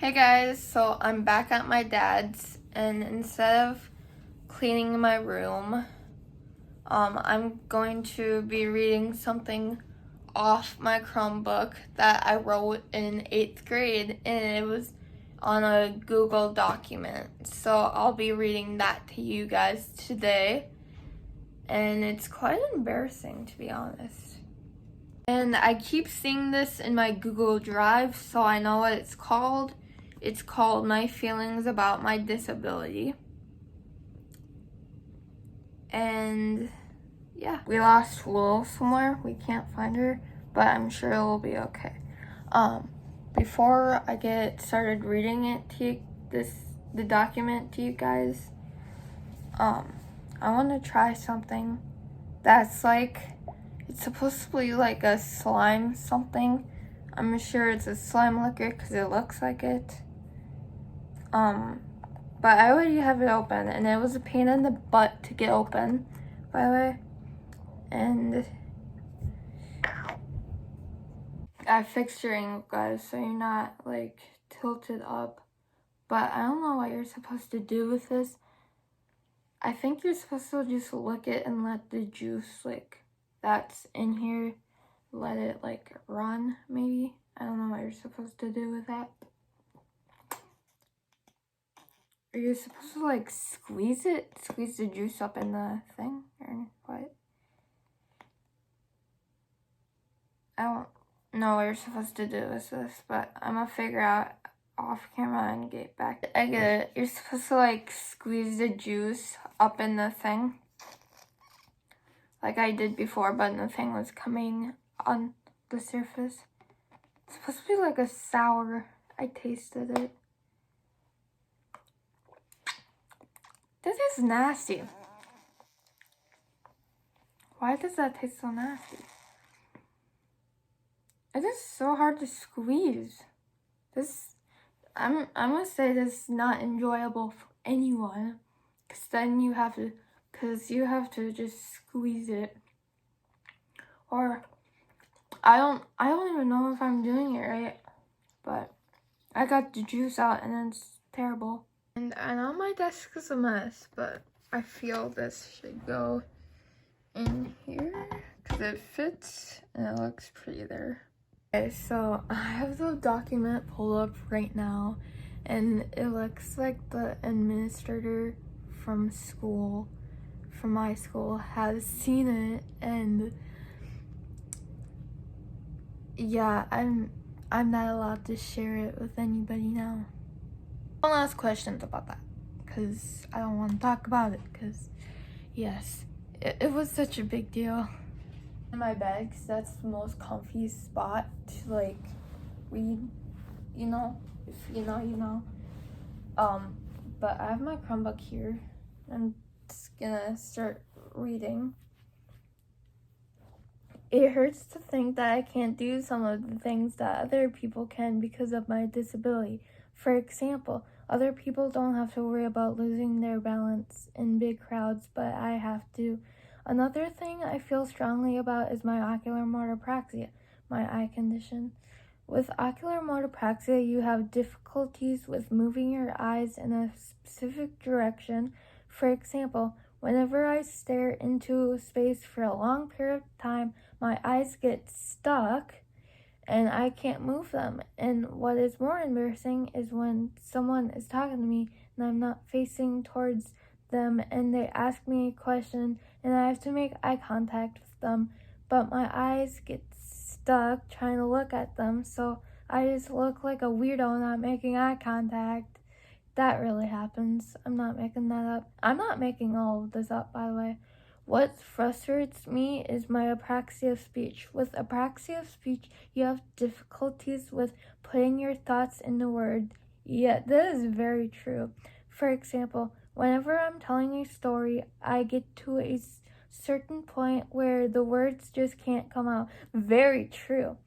Hey guys, so I'm back at my dad's, and instead of cleaning my room, I'm going to be reading something off my Chromebook that I wrote in 8th grade, and it was on a Google document. So I'll be reading that to you guys today, and it's quite embarrassing, to be honest. And I keep seeing this in my Google Drive, so I know what it's called. It's called My Feelings About My Disability. And yeah, we lost Lil somewhere. We can't find her, but I'm sure it will be okay. Before I get started reading it to you, the document to you guys, I want to try something that's it's supposed to be like a slime something. I'm sure it's a slime liquor because it looks like it. But I already have it open, and it was a pain in the butt to get open, by the way. And I fixed your angle, guys, so you're not like tilted up. But I don't know what you're supposed to do with this. I think you're supposed to just lick it and let the juice that's in here, let it run, maybe. I don't know what you're supposed to do with that. Are you supposed to squeeze the juice up in the thing, or what? I don't know what you're supposed to do with this, but I'm gonna figure out off camera and get back. I get it. You're supposed to squeeze the juice up in the thing, like I did before, but the thing was coming on the surface. It's supposed to be like a sour. I tasted it. This is nasty. Why does that taste so nasty? It is so hard to squeeze. I'm gonna say this is not enjoyable for anyone, because then you have to just squeeze it. Or I don't even know if I'm doing it right, but I got the juice out and it's terrible. And I know my desk is a mess, but I feel this should go in here because it fits and it looks pretty there. Okay, so I have the document pulled up right now, and it looks like the administrator from my school, has seen it, and yeah, I'm not allowed to share it with anybody now. Don't ask questions about that, because I don't want to talk about it, because yes, it was such a big deal. In my bed, because that's the most comfy spot to read, if you know, you know. But I have my Chromebook here. I'm just gonna start reading. It hurts to think that I can't do some of the things that other people can because of my disability. For example, other people don't have to worry about losing their balance in big crowds, but I have to. Another thing I feel strongly about is my ocular motopraxia, my eye condition. With ocular motopraxia, you have difficulties with moving your eyes in a specific direction. For example, whenever I stare into space for a long period of time, my eyes get stuck and I can't move them. And what is more embarrassing is when someone is talking to me and I'm not facing towards them and they ask me a question and I have to make eye contact with them, but my eyes get stuck trying to look at them, so I just look like a weirdo not making eye contact. That really happens. I'm not making that up. I'm not making all of this up, by the way. What frustrates me is my apraxia of speech. With apraxia of speech, you have difficulties with putting your thoughts into words. Yeah, that is very true. For example, whenever I'm telling a story, I get to a certain point where the words just can't come out. Very true.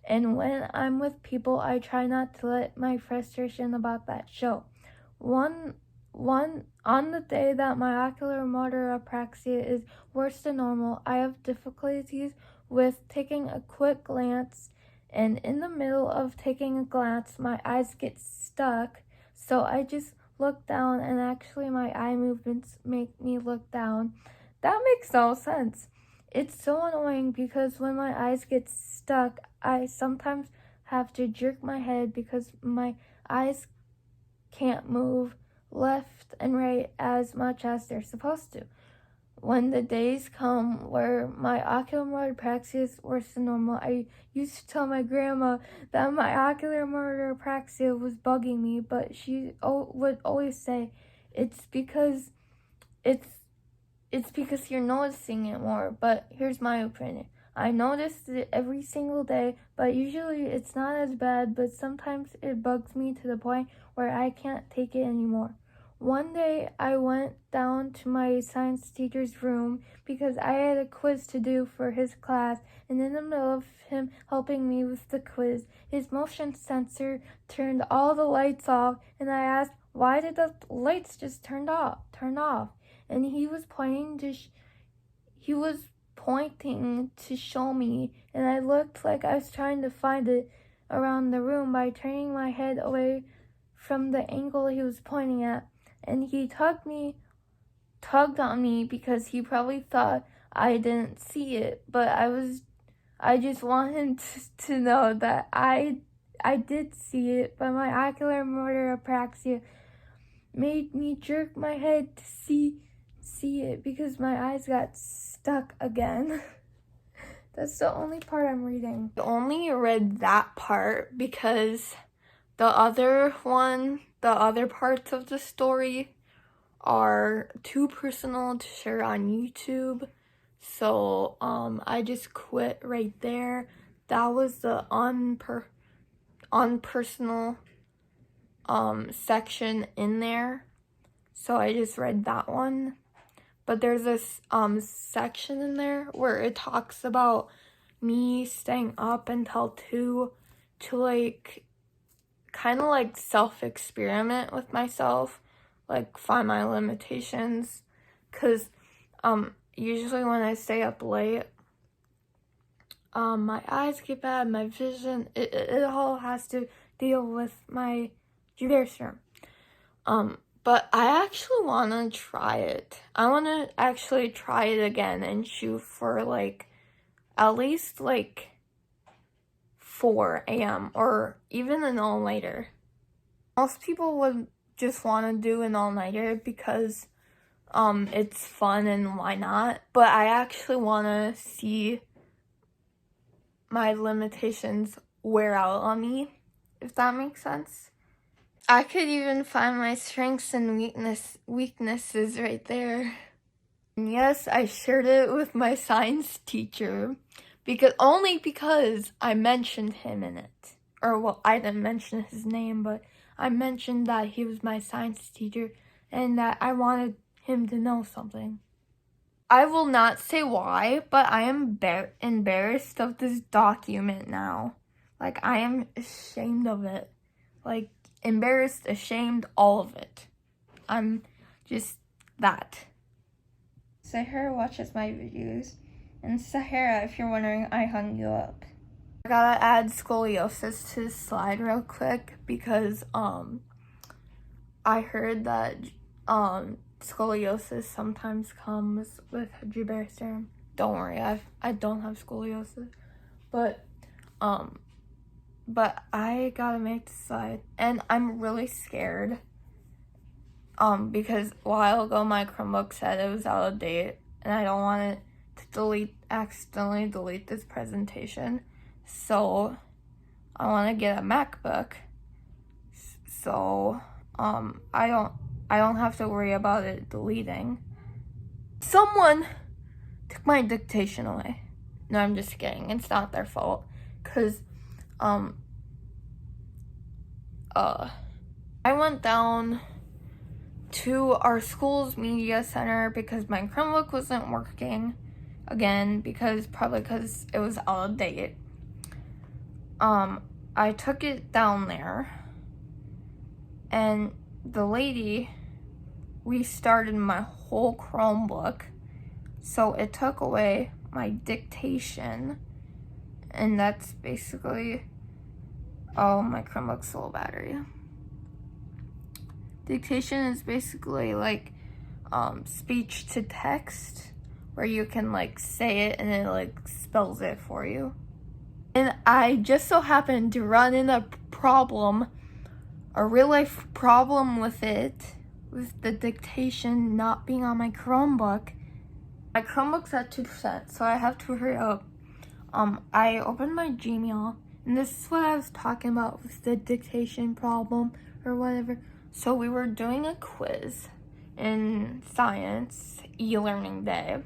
And when I'm with people, I try not to let my frustration about that show. On the day that my ocular motor apraxia is worse than normal, I have difficulties with taking a quick glance and in the middle of taking a glance, my eyes get stuck, so I just look down, and actually my eye movements make me look down. That makes no sense. It's so annoying because when my eyes get stuck, I sometimes have to jerk my head because my eyes can't move left and right as much as they're supposed to. When the days come where my ocular motor apraxia is worse than normal, I used to tell my grandma that my ocular motor apraxia was bugging me, but she would always say it's because you're noticing it more. But here's my opinion. I notice it every single day, but usually it's not as bad, but sometimes it bugs me to the point where I can't take it anymore. One day I went down to my science teacher's room because I had a quiz to do for his class, and in the middle of him helping me with the quiz, his motion sensor turned all the lights off, and I asked, why did the lights just turn off? And he was pointing to show me, and I looked like I was trying to find it around the room by turning my head away from the angle he was pointing at. And he tugged on me because he probably thought I didn't see it, but I just want him to know that I did see it, but my ocular motor apraxia made me jerk my head to see it because my eyes got stuck again. That's the only part I'm reading. I only read that part because the other parts of the story are too personal to share on YouTube. So I just quit right there. That was the unpersonal section in there. So I just read that one. But there's this section in there where it talks about me staying up until 2 to like kind of like self-experiment with myself, like find my limitations, because usually when I stay up late, my eyes get bad, my vision, it all has to deal with my Joubert syndrome. But I actually want to try it. I want to actually try it again and shoot for like at least like 4 a.m. or even an all-nighter. Most people would just want to do an all-nighter because it's fun and why not? But I actually want to see my limitations wear out on me, if that makes sense. I could even find my strengths and weaknesses right there. And yes, I shared it with my science teacher because I mentioned him in it. Or well, I didn't mention his name, but I mentioned that he was my science teacher and that I wanted him to know something. I will not say why, but I am embarrassed of this document now. Like, I am ashamed of it. Like, embarrassed, ashamed, all of it. I'm just that. Sahara watches my videos. And Sahara, if you're wondering, I hung you up. I gotta add scoliosis to the slide real quick because I heard that scoliosis sometimes comes with Joubert syndrome. Don't worry, I don't have scoliosis, but I gotta make the slide, and I'm really scared because a while ago my Chromebook said it was out of date, and I don't want it to accidentally delete this presentation, so I want to get a MacBook, so I don't have to worry about it deleting. Someone took my dictation away. No, I'm just kidding. It's not their fault. Because, I went down to our school's media center because my Chromebook wasn't working again probably because it was out of date. I took it down there and the lady restarted my whole Chromebook, so it took away my dictation And that's basically, oh, my Chromebook's low battery. Dictation is basically like speech to text, where you can like say it and it like spells it for you. And I just so happened to run into a real life problem with the dictation not being on my Chromebook. My Chromebook's at 2%, so I have to hurry up. I opened my Gmail, and this is what I was talking about with the dictation problem or whatever. So we were doing a quiz in science, e-learning day.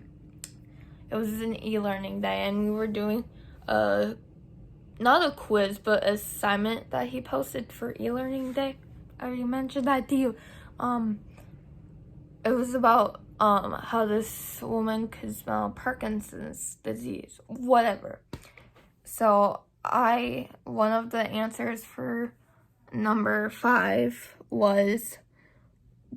It was an e-learning day, and we were doing not a quiz, but an assignment that he posted for e-learning day. I already mentioned that to you. It was about how this woman could smell Parkinson's disease, whatever. So one of the answers for number 5 was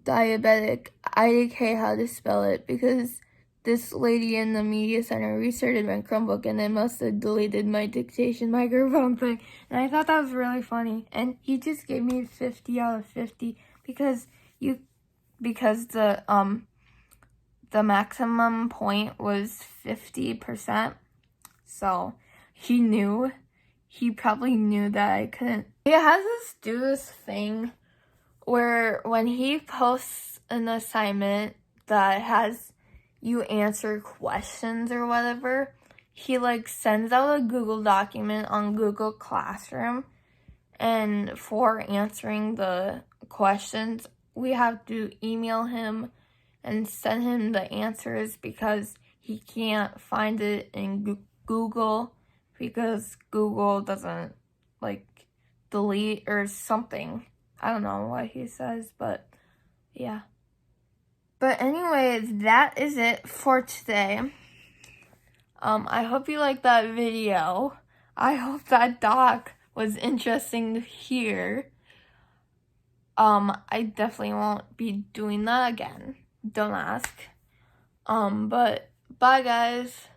diabetic. I didn't care how to spell it because this lady in the media center restarted my Chromebook and it must have deleted my dictation microphone thing. And I thought that was really funny. And he just gave me 50 out of 50 because the maximum point was 50%. So he probably knew that I couldn't. He has us do this thing where when he posts an assignment that has you answer questions or whatever, he like sends out a Google document on Google Classroom, and for answering the questions, we have to email him and send him the answers because he can't find it in Google because Google doesn't like delete or something. I don't know what he says, but yeah. But anyways, that is it for today. I hope you liked that video. I hope that doc was interesting to hear. I definitely won't be doing that again. Don't ask. But bye guys.